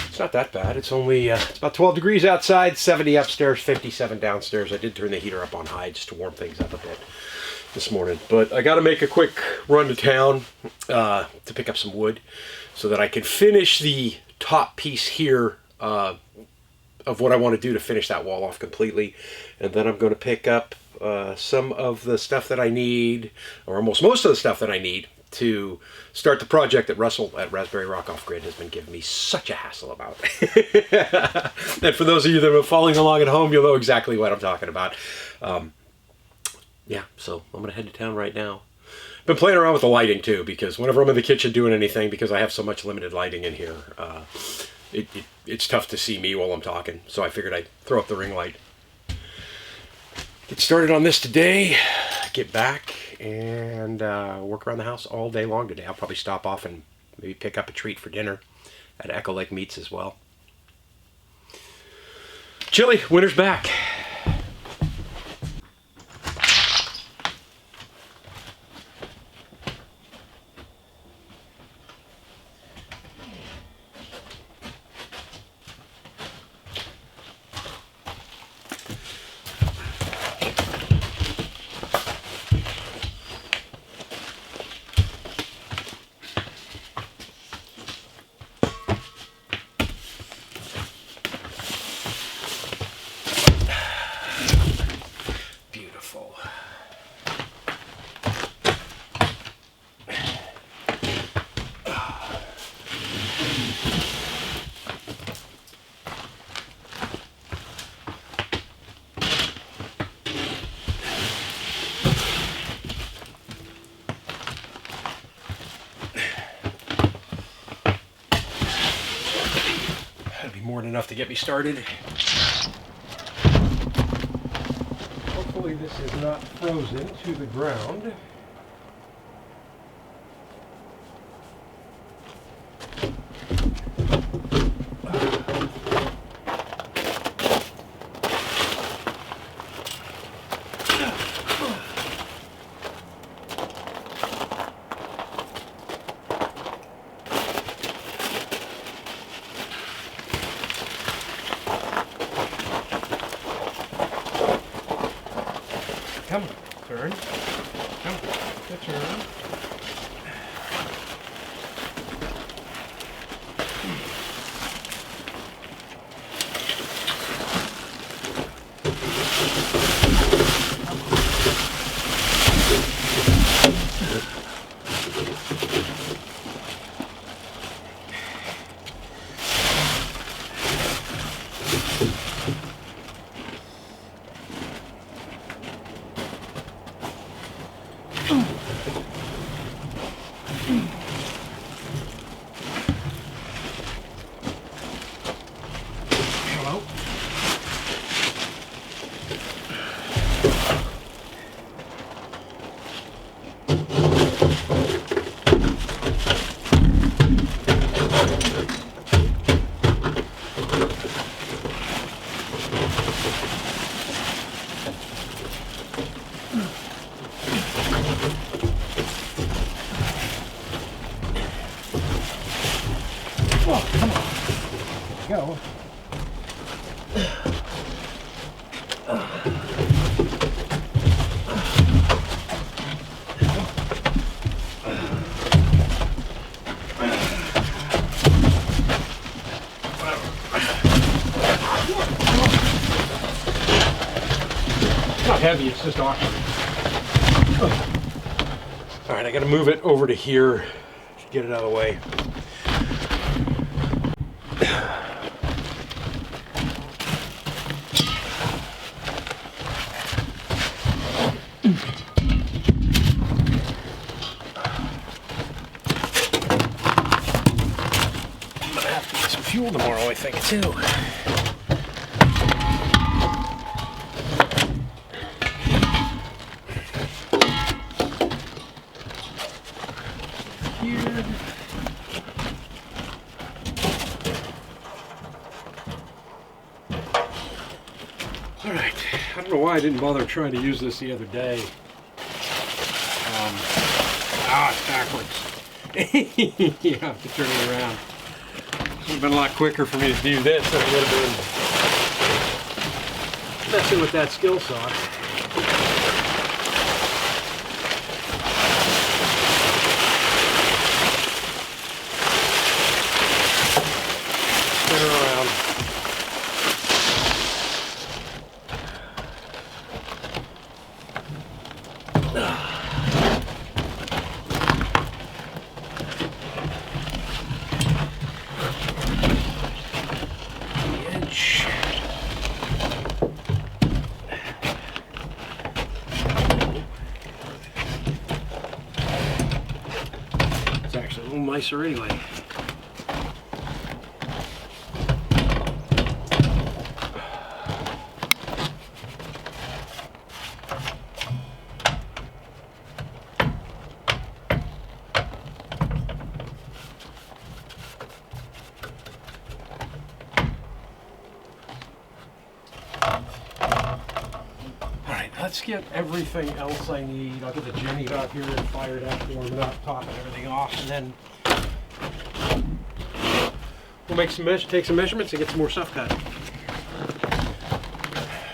It's not that bad. It's only, it's about 12 degrees outside, 70 upstairs, 57 downstairs. I did turn the heater up on high just to warm things up a bit this morning. But I got to make a quick run to town to pick up some wood so that I can finish the top piece here of what I want to do to finish that wall off completely. And then I'm going to pick up some of the stuff that I need, or almost most of the stuff that I need to start the project that Russell at Raspberry Rock Off Grid has been giving me such a hassle about. And for those of you that are following along at home, you'll know exactly what I'm talking about. Yeah, so I'm going to head to town right now. Been playing around with the lighting too, because whenever I'm in the kitchen doing anything, because I have so much limited lighting in here, it's tough to see me while I'm talking. So I figured I'd throw up the ring light. Get started on this today, get back, and work around the house all day long today. I'll probably stop off and maybe pick up a treat for dinner at Echo Lake Meats as well. Chilly, winter's back. More than enough to get me started. Hopefully this is not frozen to the ground. Come on, turn. Come on, good turn. Oh, come on. There you go. It's not heavy, it's just awkward. All right, I gotta move it over to here to get it out of the way. Fuel tomorrow, I think, too. Here. All right. I don't know why I didn't bother trying to use this the other day. It's backwards. You have to turn it around. It would have been a lot quicker for me to do this than it would have been messing with that skill saw. Spin her around. It's actually a little nicer anyway. Let's get everything else I need. I'll get the Jimmy out here and fired up, warm it up, topping everything off, and then we'll make some take some measurements and get some more stuff cut.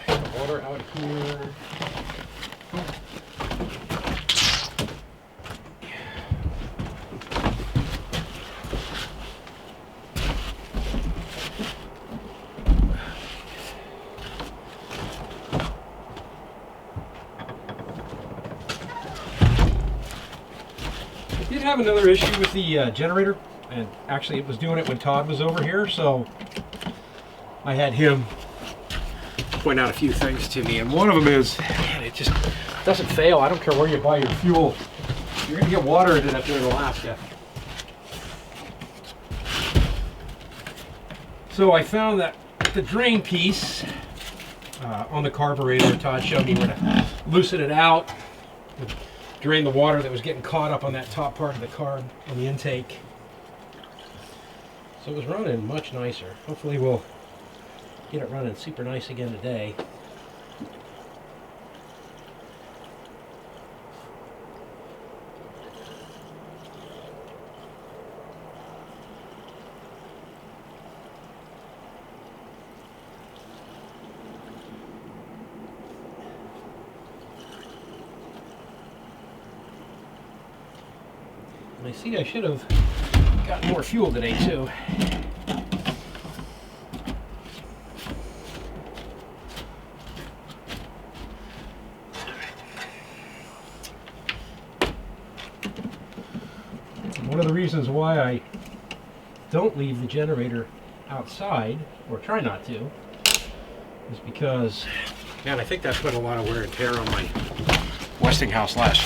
Get the water out here. I did have another issue with the generator, and actually it was doing it when Todd was over here, so I had him point out a few things to me, and one of them is, man, it just doesn't fail. I don't care where you buy your fuel, you're going to get water in it up there in Alaska. So I found that the drain piece on the carburetor, Todd showed me where to loosen it out, drain the water that was getting caught up on that top part of the carb on the intake. So it was running much nicer. Hopefully we'll get it running super nice again today. And I see I should have gotten more fuel today too. One of the reasons why I don't leave the generator outside, or try not to, is because, man, I think that put a lot of wear and tear on my Westinghouse last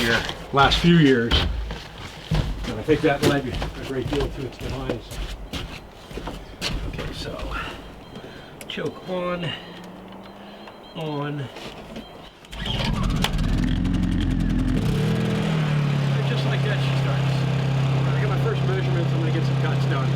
few years. And I think that led a great deal to its demise. Okay, so choke on. And just like that, she starts. When I get my first measurements, I'm going to get some cuts done.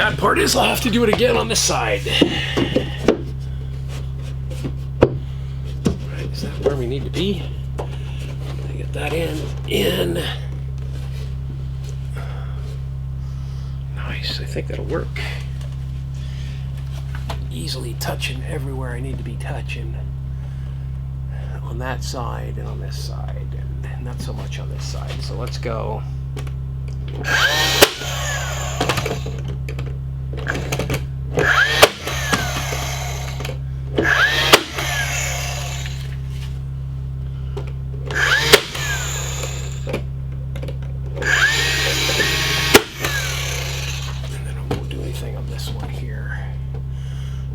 bad part is I'll have to do it again on this side. Alright, is that where we need to be? Get that in. Nice, I think that'll work. Easily touching everywhere I need to be touching. On that side and on this side, and not so much on this side. So let's go.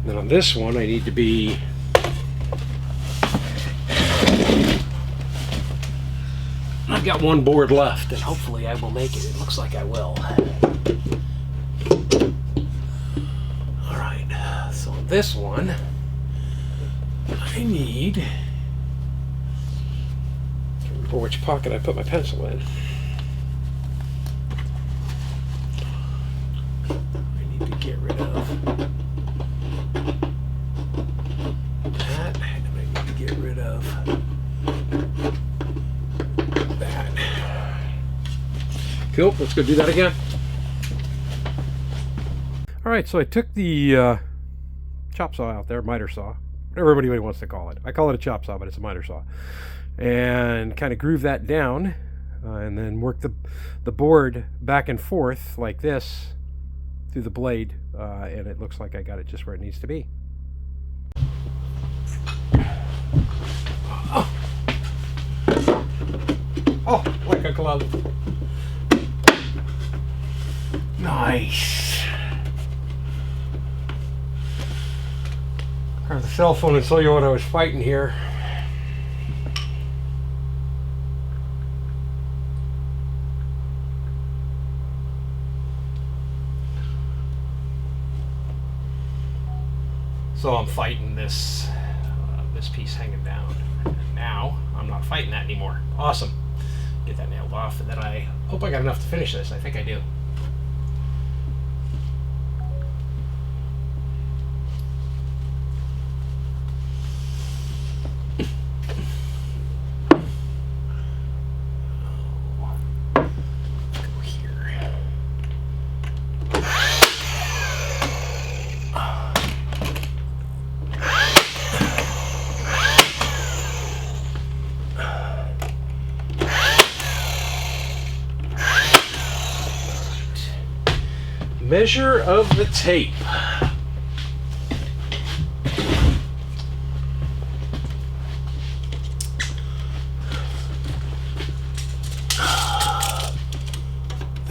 Then on this one, I need to be I've got one board left, and hopefully I will make it. It looks like I will. Alright, so on this one, I need to remember which pocket I put my pencil in. I need to get rid of that, and I need to get rid of that. Cool, let's go do that again. Alright, so I took the chop saw out there, miter saw, whatever everybody wants to call it. I call it a chop saw, but it's a miter saw. And kind of groove that down, and then work the board back and forth like this through the blade, and it looks like I got it just where it needs to be. Oh, like a glove. Nice. Grab the cell phone and show you what I was fighting here. So I'm fighting this piece hanging down. And now I'm not fighting that anymore. Awesome. Get that nailed off, and then I hope I got enough to finish this. I think I do. Measure of the tape.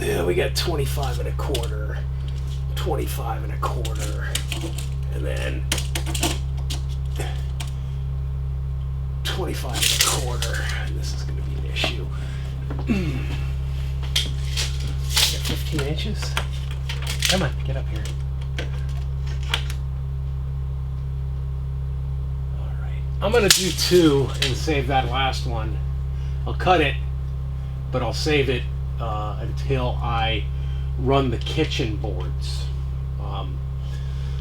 Yeah, we got 25 1/4, 25 1/4, and then 25 1/4. And this is going to be an issue. I got 15 inches. Come on, get up here. Alright. I'm going to do 2 and save that last one. I'll cut it, but I'll save it until I run the kitchen boards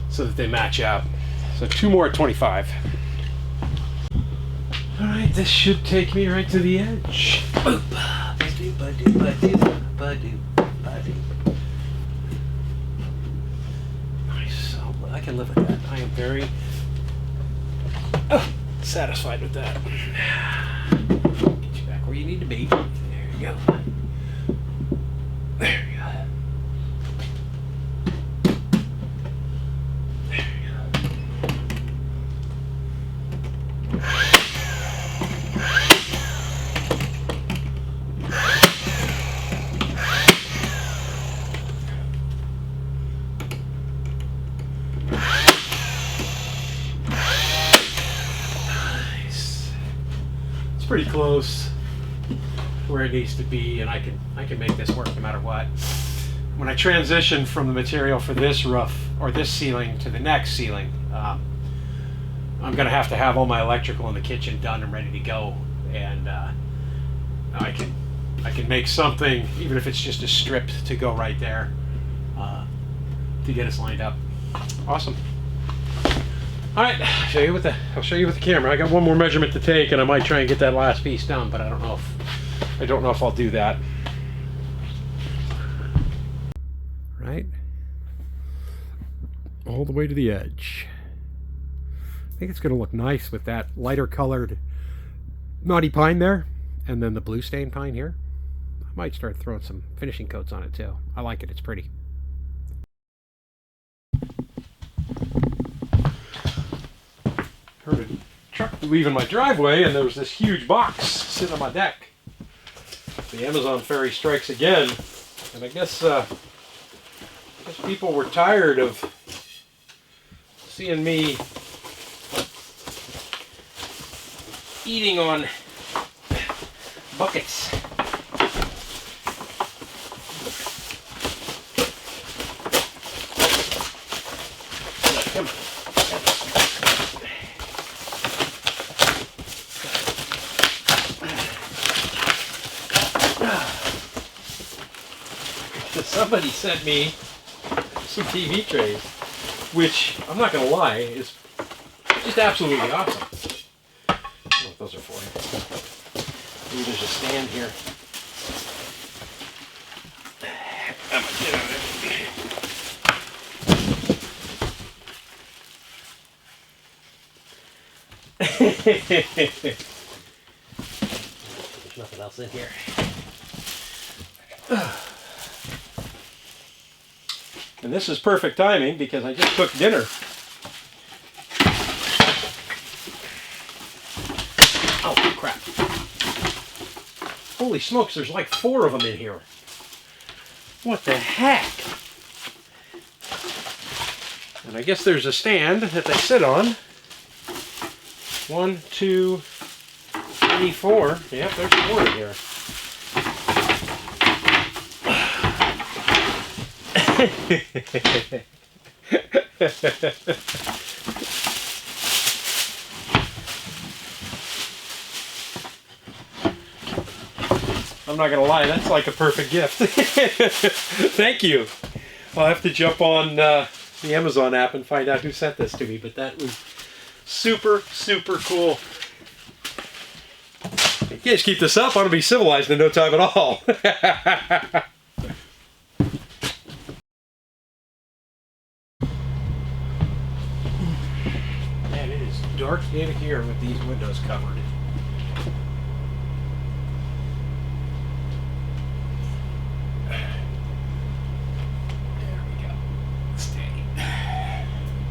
so that they match up. So 2 more at 25. Alright, this should take me right to the edge. Boop. Ba-doo, ba-doo, ba-doo, ba-doo, ba-doo. I can live with that. I am very satisfied with that. Get you back where you need to be. There you go. There you go. There you go. Pretty close where it needs to be, and I can make this work no matter what. When I transition from the material for this roof or this ceiling to the next ceiling, I'm gonna have to have all my electrical in the kitchen done and ready to go, and I can make something, even if it's just a strip to go right there. to get us lined up. Awesome. All right, I'll show you with the camera. I got one more measurement to take, and I might try and get that last piece done, but I don't know if I'll do that. Right, all the way to the edge. I think it's going to look nice with that lighter colored knotty pine there, and then the blue stain pine here. I might start throwing some finishing coats on it too. I like it. It's pretty. Heard a truck leaving my driveway, and there was this huge box sitting on my deck. The Amazon ferry strikes again, and I guess people were tired of seeing me eating on buckets. Come on. Somebody sent me some TV trays, which I'm not going to lie is just absolutely awesome. I don't know what those are for. Maybe there's a stand here. I'm gonna get out of it. There's nothing else in here. And this is perfect timing because I just cooked dinner. Oh, crap. Holy smokes, there's like 4 of them in here. What the heck? And I guess there's a stand that they sit on. 1, 2, 3, 4. Yep, there's 4 in here. I'm not gonna lie, that's like a perfect gift. Thank you. I'll have to jump on the Amazon app and find out who sent this to me, but that was super, super cool. You guys keep this up, I'm gonna be civilized in no time at all. Dark in here with these windows covered. There we go. Steady.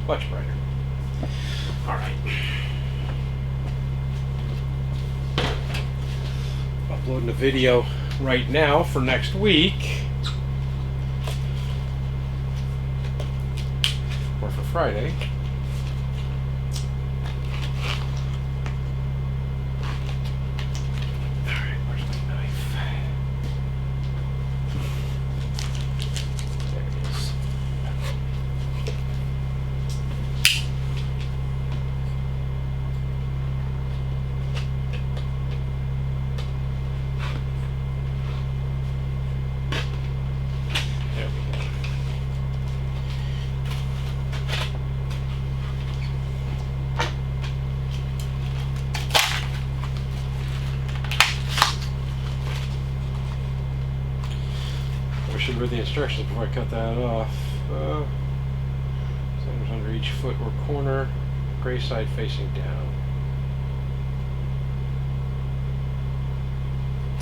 Much brighter. All right. Uploading a video right now for next week. Or for Friday. I should read the instructions before I cut that off. Centers under each foot or corner, gray side facing down.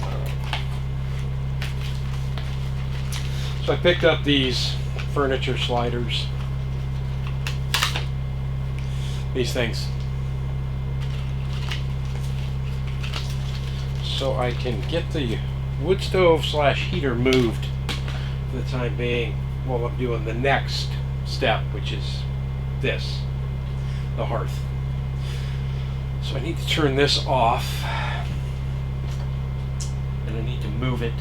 Alright. So I picked up these furniture sliders. These things. So I can get the wood stove / heater moved for the time being while I'm doing the next step, which is this, the hearth. So I need to turn this off and I need to move it.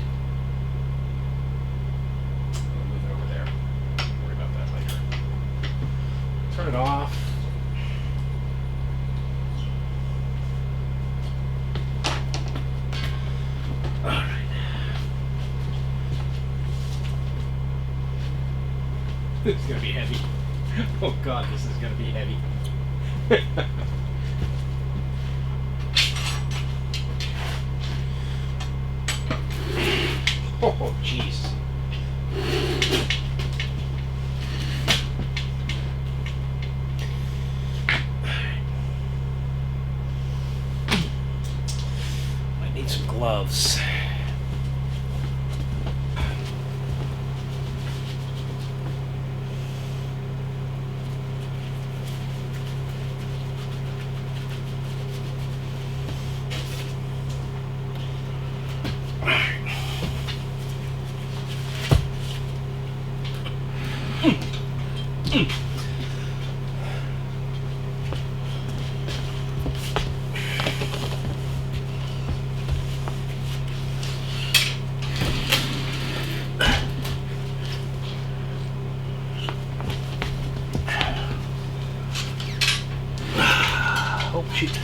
I'll move it over there. Don't worry about that later. Turn it off. This is gonna be heavy. Oh God, this is gonna be heavy. Oh, jeez. I need some gloves. Oh, shoot.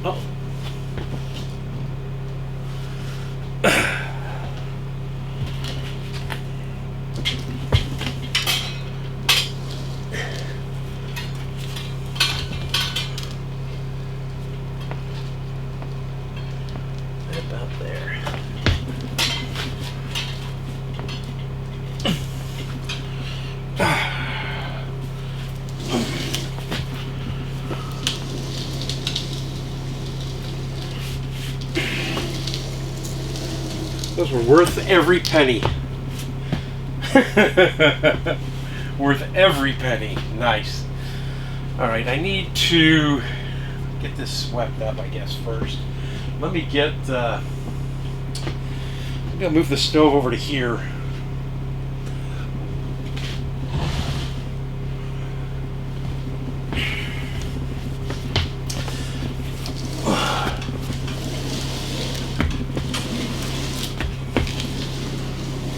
Oh. About there. Those were worth every penny. Worth every penny. Nice. Alright, I need to get this swept up, I guess, first. Let me get, I'm gonna move the stove over to here.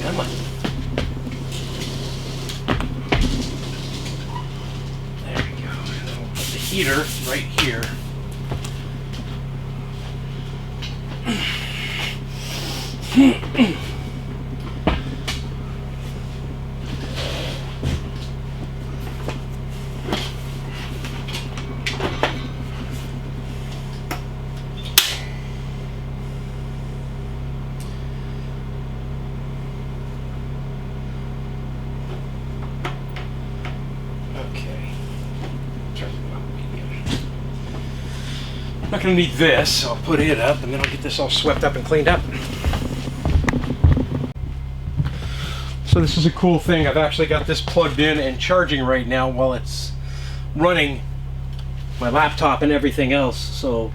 Come on. There we go. And then we'll put the heater right here. Okay. Turn it on medium. Not gonna need this, so I'll put it up and then I'll get this all swept up and cleaned up. So this is a cool thing. I've actually got this plugged in and charging right now while it's running my laptop and everything else. So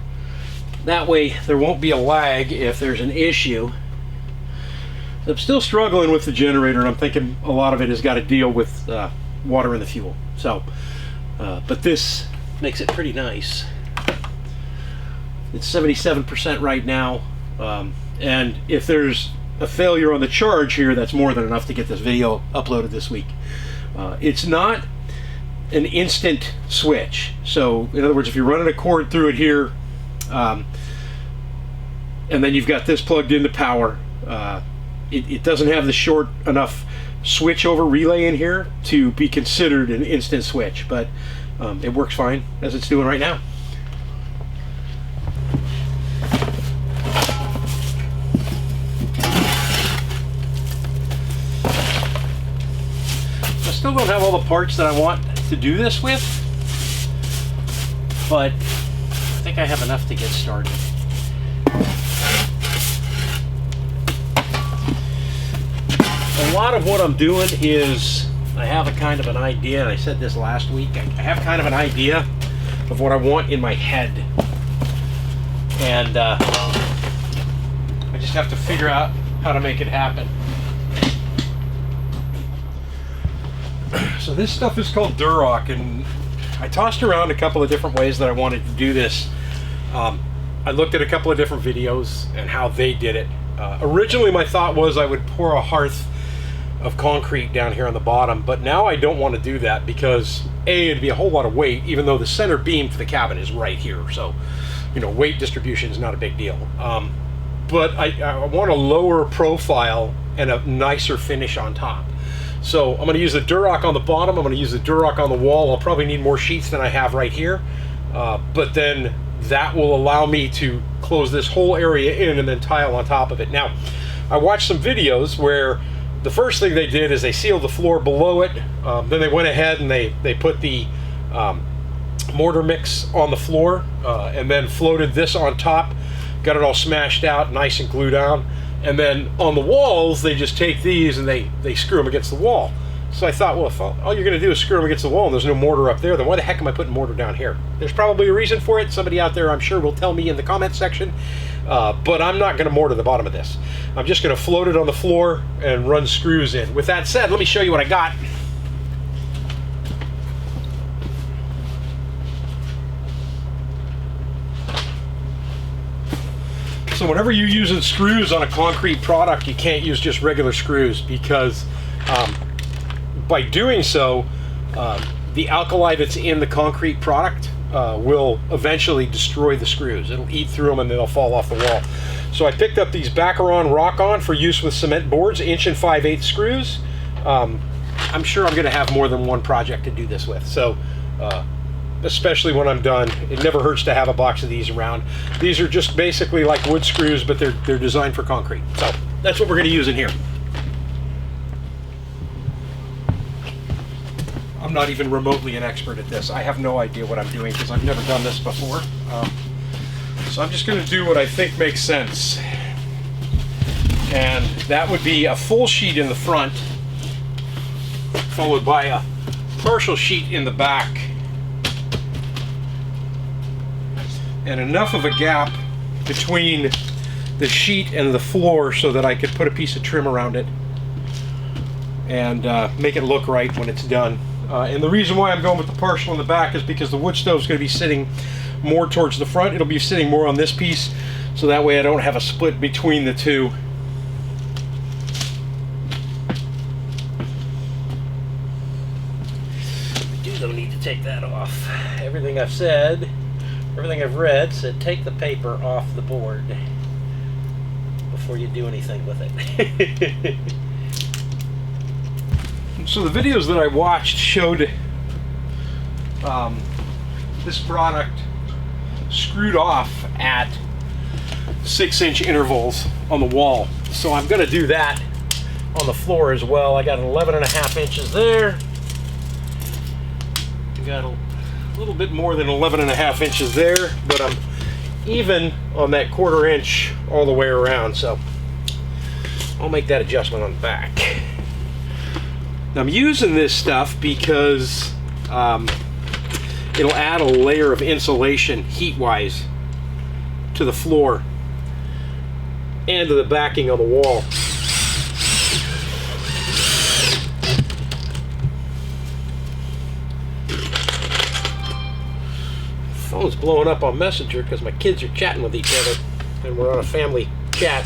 that way there won't be a lag if there's an issue. I'm still struggling with the generator and I'm thinking a lot of it has got to deal with water in the fuel. So, but this makes it pretty nice. It's 77% right now. And if there's a failure on the charge here, that's more than enough to get this video uploaded this week. It's not an instant switch. So in other words, if you're running a cord through it here, and then you've got this plugged into power, it doesn't have the short enough switch over relay in here to be considered an instant switch, but it works fine as it's doing right now. Still don't have all the parts that I want to do this with, but I think I have enough to get started. A lot of what I'm doing is I have a kind of an idea, and I said this last week, I have kind of an idea of what I want in my head, and I just have to figure out how to make it happen. So this stuff is called Durock, and I tossed around a couple of different ways that I wanted to do this. I looked at a couple of different videos and how they did it. Originally my thought was I would pour a hearth of concrete down here on the bottom, but now I don't want to do that because A, it'd be a whole lot of weight, even though the center beam for the cabin is right here, so weight distribution is not a big deal. But I want a lower profile and a nicer finish on top. So I'm going to use the Durock on the bottom, I'm going to use the Durock on the wall. I'll probably need more sheets than I have right here, but then that will allow me to close this whole area in and then tile on top of it. Now, I watched some videos where the first thing they did is they sealed the floor below it, then they went ahead and they put the mortar mix on the floor, and then floated this on top, got it all smashed out, nice and glued down, and then on the walls they just take these and they screw them against the wall. So I thought, well, if all you're going to do is screw them against the wall and there's no mortar up there, then why the heck am I putting mortar down here? There's probably a reason for it. Somebody out there, I'm sure, will tell me in the comment section. But I'm not going to mortar the bottom of this. I'm just going to float it on the floor and run screws in. With that said, let me show you what I got. So whenever you're using screws on a concrete product, you can't use just regular screws because by doing so, the alkali that's in the concrete product will eventually destroy the screws. It'll eat through them and they'll fall off the wall. So I picked up these Baccaron Rock-On for use with cement boards, 1 5/8" screws. I'm sure I'm going to have more than one project to do this with. So especially when I'm done, it never hurts to have a box of these around. These are just basically like wood screws, but they're designed for concrete. So that's what we're going to use in here. I'm not even remotely an expert at this. I have no idea what I'm doing because I've never done this before. So I'm just going to do what I think makes sense. And that would be a full sheet in the front, followed by a partial sheet in the back. And enough of a gap between the sheet and the floor so that I could put a piece of trim around it and make it look right when it's done. And the reason why I'm going with the partial in the back is because the wood stove is going to be sitting more towards the front. It'll be sitting more on this piece, so that way I don't have a split between the two. I do though need to take that off. Everything I've said, everything I've read said take the paper off the board before you do anything with it. So the videos that I watched showed this product screwed off at 6-inch intervals on the wall. So I'm going to do that on the floor as well. I got 11.5 inches there. I got a little bit more than 11.5 inches there, but I'm even on that 1/4 inch all the way around. So I'll make that adjustment on the back. Now I'm using this stuff because it'll add a layer of insulation heat-wise to the floor and to the backing on the wall. Phone's blowing up on Messenger because my kids are chatting with each other and we're on a family chat.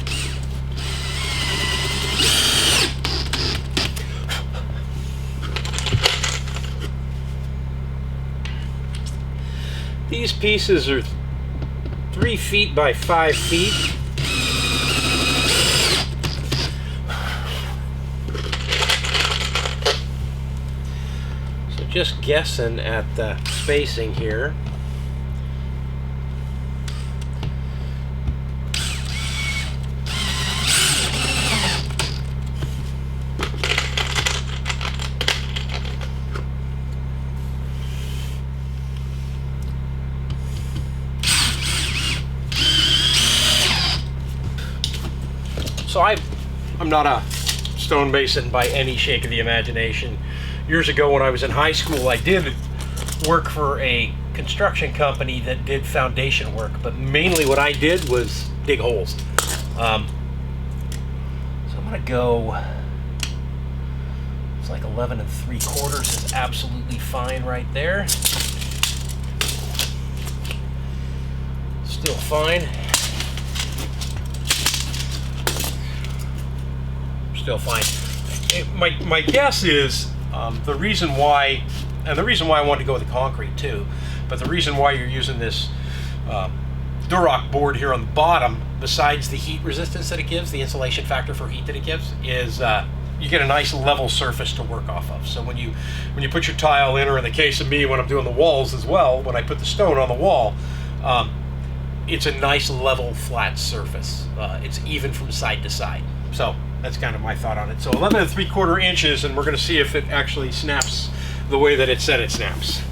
These pieces are 3 feet by 5 feet. So just guessing at the spacing here. So I'm not a stonemason by any shake of the imagination. Years ago when I was in high school, I did work for a construction company that did foundation work, but mainly what I did was dig holes. So I'm gonna go, it's like 11 3/4 is absolutely fine right there. Still fine. Still fine. My guess is the reason why I wanted to go with the concrete too, but the reason why you're using this Durock board here on the bottom, besides the heat resistance that it gives, the insulation factor for heat that it gives, is you get a nice level surface to work off of. So when you put your tile in, or in the case of me when I'm doing the walls as well, when I put the stone on the wall, it's a nice level flat surface. It's even from side to side. So that's kind of my thought on it. So 11 3/4 inches, and we're going to see if it actually snaps the way that it said it snaps.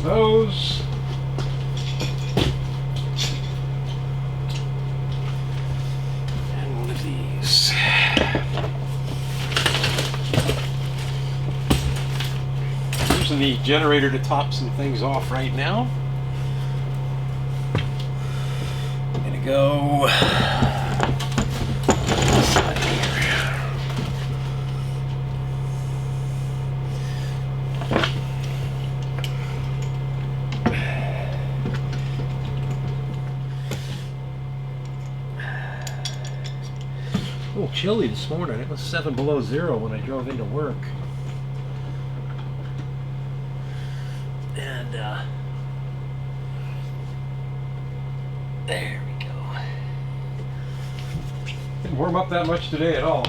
Those. And one of these. Using the generator to top some things off right now. I'm gonna go this side here. A little chilly this morning. It was 7 below zero when I drove into work. And there we go. Didn't warm up that much today at all.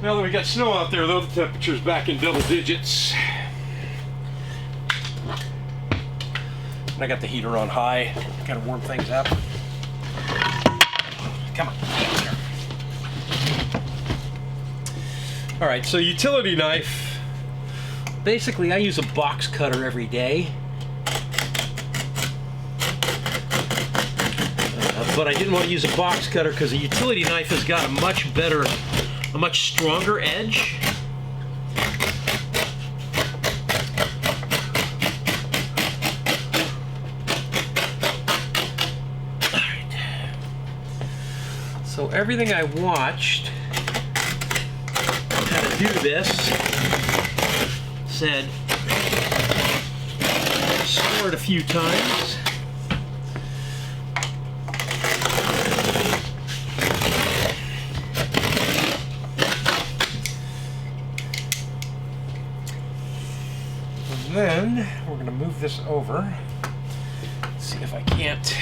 Now that we got snow out there, though, the temperature's back in double digits. And I got the heater on high, kind of warm things up. Come on. All right, so utility knife. Basically, I use a box cutter every day. But I didn't want to use a box cutter because a utility knife has got a much stronger edge. So everything I watched how to do this said stir it a few times. And then we're going to move this over. Let's see if I can't.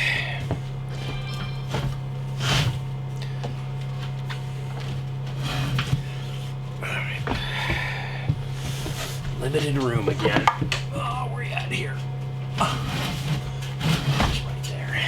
Limited room again. Oh, where are you at here? Oh, right there.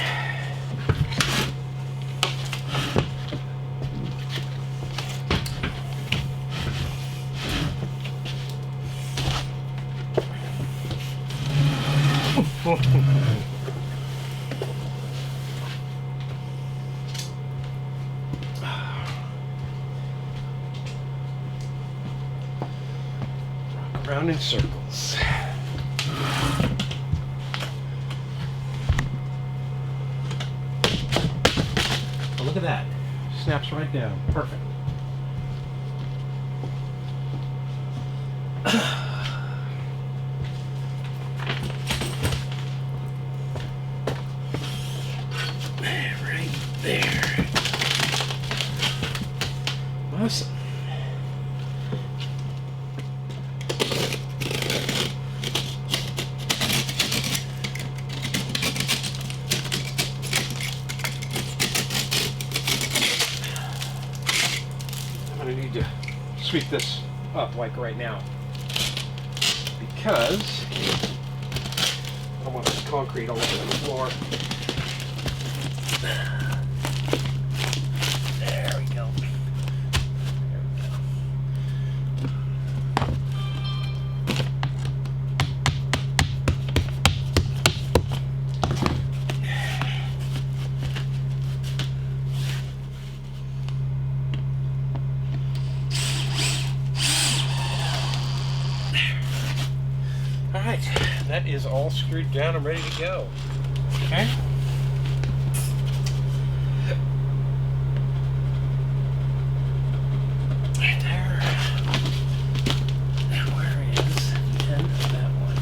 Around in circles. Oh, look at that. Snaps right down. Perfect. Right there. Awesome. I need to sweep this up like right now because I don't want this concrete all over the floor. There we go. There we go. is all screwed down and ready to go. Okay. Right there. Now where is then that one?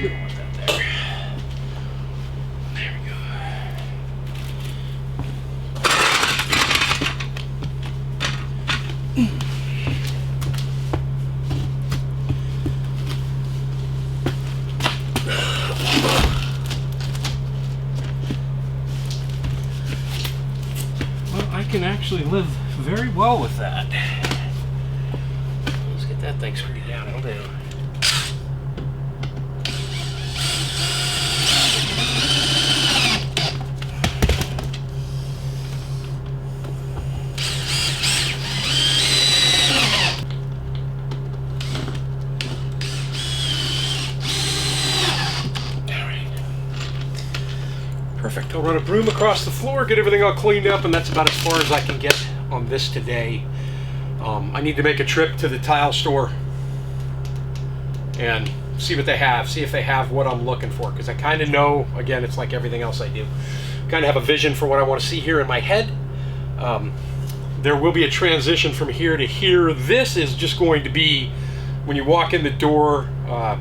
We don't want that there. There we go. Well, I can actually live very well with that. Let's get that thing screwed down. It'll do. Perfect. I'll run a broom across the floor, get everything all cleaned up, and that's about as far as I can get on this today. I need to make a trip to the tile store and see what they have, see if they have what I'm looking for, because I kind of know, again, it's like everything else I do, kind of have a vision for what I want to see here in my head. There will be a transition from here to here. This is just going to be when you walk in the door,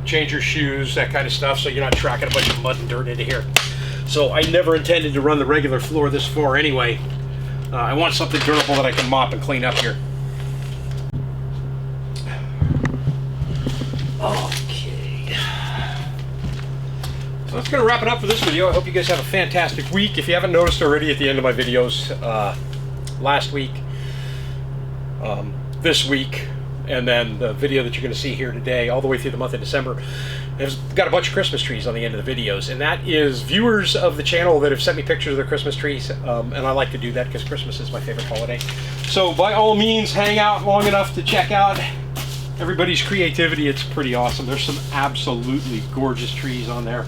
change your shoes, that kind of stuff, so you're not tracking a bunch of mud and dirt into here. So I never intended to run the regular floor this far anyway. I want something durable that I can mop and clean up here. Okay. So that's going to wrap it up for this video. I hope you guys have a fantastic week. If you haven't noticed already at the end of my videos, last week, this week, and then the video that you're going to see here today, all the way through the month of December, I've got a bunch of Christmas trees on the end of the videos, and that is viewers of the channel that have sent me pictures of their Christmas trees, and I like to do that because Christmas is my favorite holiday. So by all means, hang out long enough to check out everybody's creativity. It's pretty awesome. There's some absolutely gorgeous trees on there.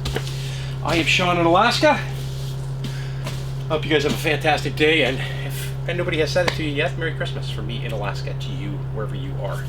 I am Sean in Alaska. Hope you guys have a fantastic day, and if nobody has said it to you yet, Merry Christmas from me in Alaska to you, wherever you are.